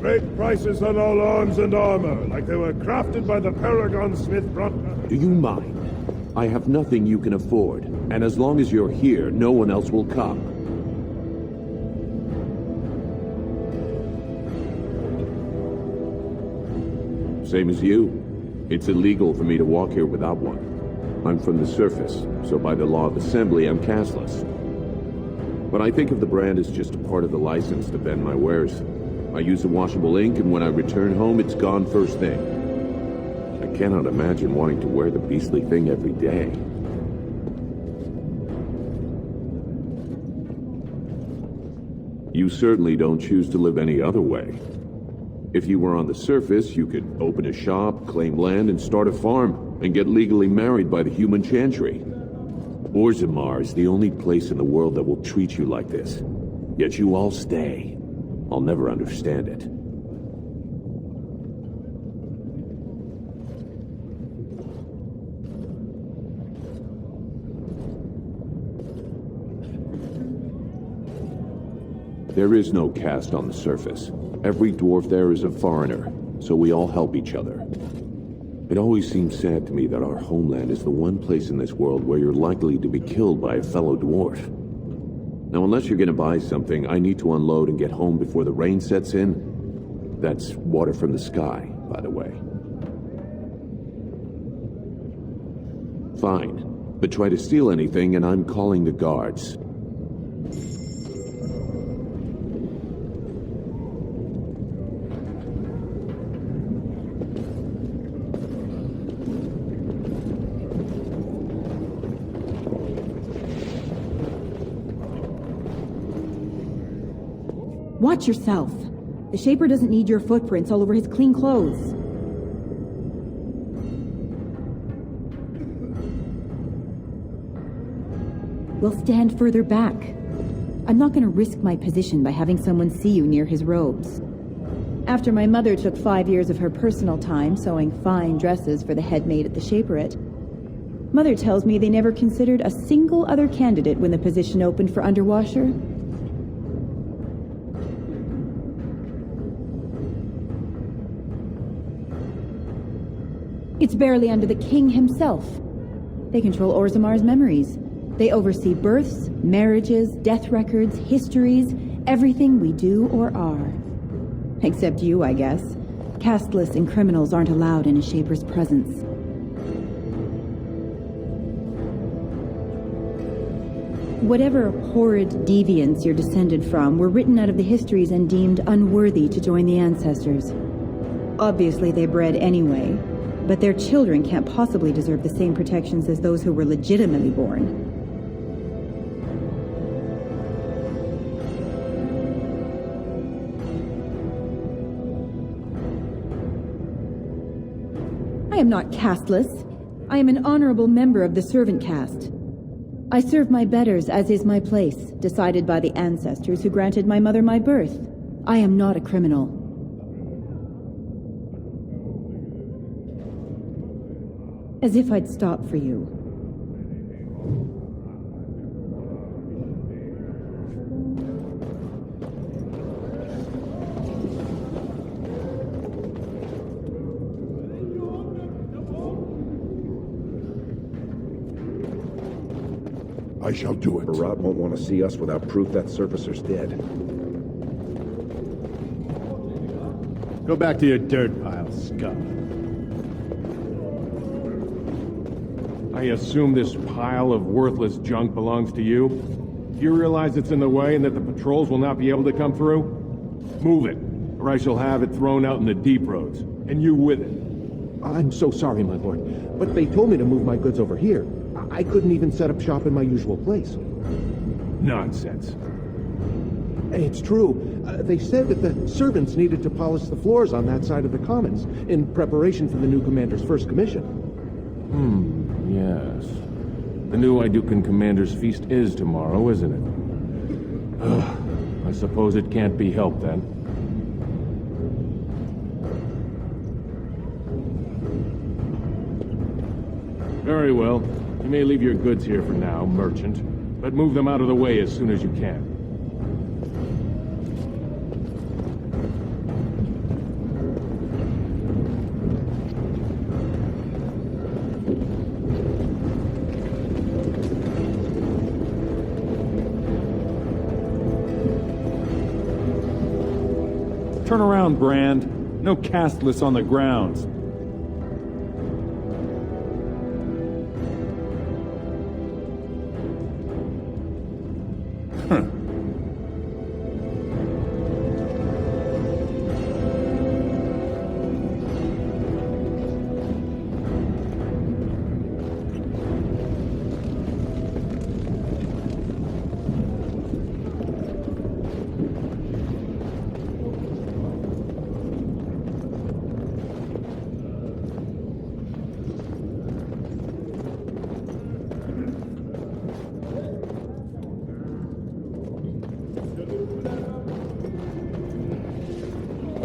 Great prices on all arms and armor, like they were crafted by the Paragon Smith Brotner. Do you mind? I have nothing you can afford, and as long as you're here, no one else will come. Same as you. It's illegal for me to walk here without one. I'm from the surface, so by the law of assembly, I'm casteless. But I think of the brand as just a part of the license to vend my wares. I use a washable ink, and when I return home, it's gone first thing. I cannot imagine wanting to wear the beastly thing every day. You certainly don't choose to live any other way. If you were on the surface, you could open a shop, claim land, and start a farm, and get legally married by the human chantry. Orzammar is the only place in the world that will treat you like this. Yet you all stay. I'll never understand it. There is no caste on the surface. Every dwarf there is a foreigner, so we all help each other. It always seems sad to me that our homeland is the one place in this world where you're likely to be killed by a fellow dwarf. Now, unless you're gonna buy something, I need to unload and get home before the rain sets in. That's water from the sky, by the way. Fine, but try to steal anything and I'm calling the guards. Watch yourself. The Shaper doesn't need your footprints all over his clean clothes. We'll stand further back. I'm not going to risk my position by having someone see you near his robes. After my mother took 5 years of her personal time sewing fine dresses for the head maid at the Shaperate, Mother tells me they never considered a single other candidate when the position opened for underwasher. It's barely under the king himself. They control Orzammar's memories. They oversee births, marriages, death records, histories, everything we do or are. Except you, I guess. Casteless and criminals aren't allowed in a Shaper's presence. Whatever horrid deviants you're descended from were written out of the histories and deemed unworthy to join the ancestors. Obviously they bred anyway. But their children can't possibly deserve the same protections as those who were legitimately born. I am not casteless. I am an honorable member of the servant caste. I serve my betters as is my place, decided by the ancestors who granted my mother my birth. I am not a criminal. As if I'd stop for you. I shall do it. Barat won't want to see us without proof that Surfacer's dead. Go back to your dirt pile, scum. I assume this pile of worthless junk belongs to you? Do you realize it's in the way and that the patrols will not be able to come through? Move it, or I shall have it thrown out in the deep roads, and you with it. I'm so sorry, my lord, but they told me to move my goods over here. I couldn't even set up shop in my usual place. Nonsense. It's true. They said that the servants needed to polish the floors on that side of the commons in preparation for the new commander's first commission. Yes. The new Idukan Commander's Feast is tomorrow, isn't it? I suppose it can't be helped, then. Very well. You may leave your goods here for now, merchant, but move them out of the way as soon as you can. Turn around, Brand. No castless on the grounds.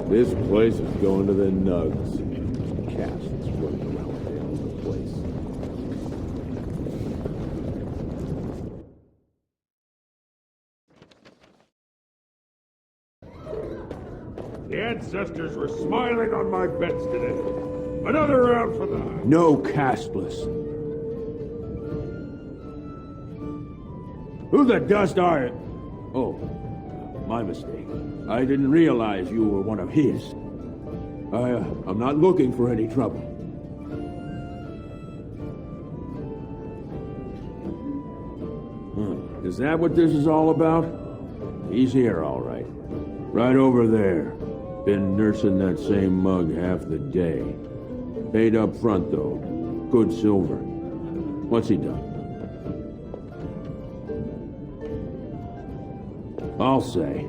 This place is going to the nugs. Cats that's running around all over the place. The ancestors were smiling on my bets today. Another round for the... No castless. Who the dust are you? Oh, my mistake. I didn't realize you were one of his. I'm not looking for any trouble. Is that what this is all about? He's here, all right. Right over there. Been nursing that same mug half the day. Paid up front, though. Good silver. What's he done? I'll say.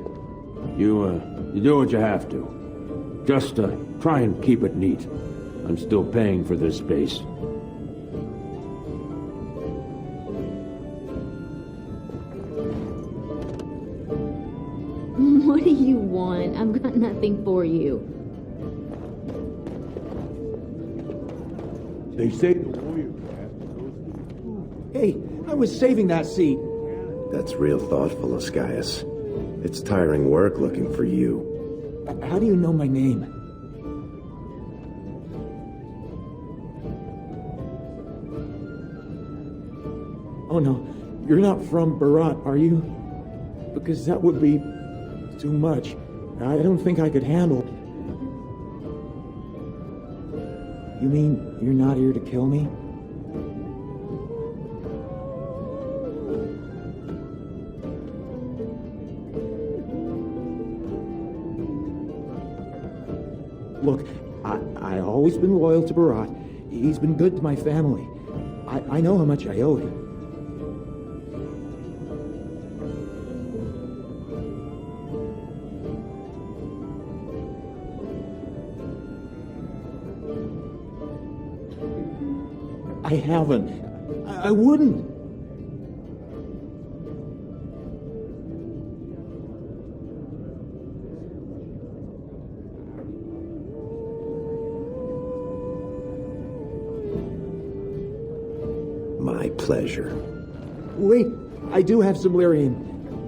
You do what you have to. Just try and keep it neat. I'm still paying for this space. What do you want? I've got nothing for you. They say the warrior cast goes Hey, I was saving that seat. That's real thoughtful, Ascaius. It's tiring work looking for you. How do you know my name? Oh no, you're not from Barat, are you? Because that would be too much. I don't think I could handle. You mean you're not here to kill me? Look, I always been loyal to Barat. He's been good to my family. I know how much I owe him. I haven't. I wouldn't. My pleasure. Wait, I do have some lyrium.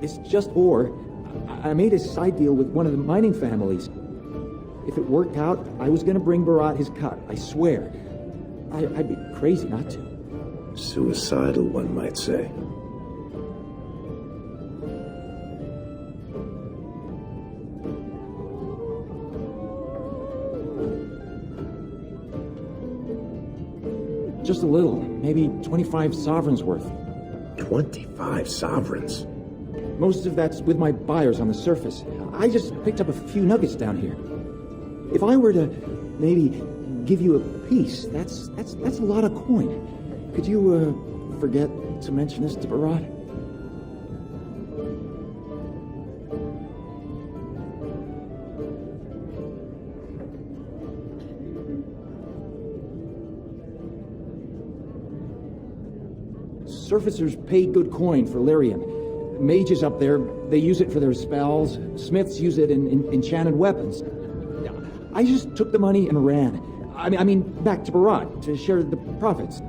It's just ore. I made a side deal with one of the mining families. If it worked out, I was gonna bring Barat his cut, I swear. I'd be crazy not to. Suicidal, one might say. Just a little, maybe 25 sovereigns worth. 25 sovereigns? Most of that's with my buyers on the surface. I just picked up a few nuggets down here. If I were to maybe give you a piece, that's a lot of coin. Could you forget to mention this to Barat? Surfacers pay good coin for lyrium. Mages up there, they use it for their spells. Smiths use it in enchanted weapons. I just took the money and ran. I mean, back to Barat to share the profits.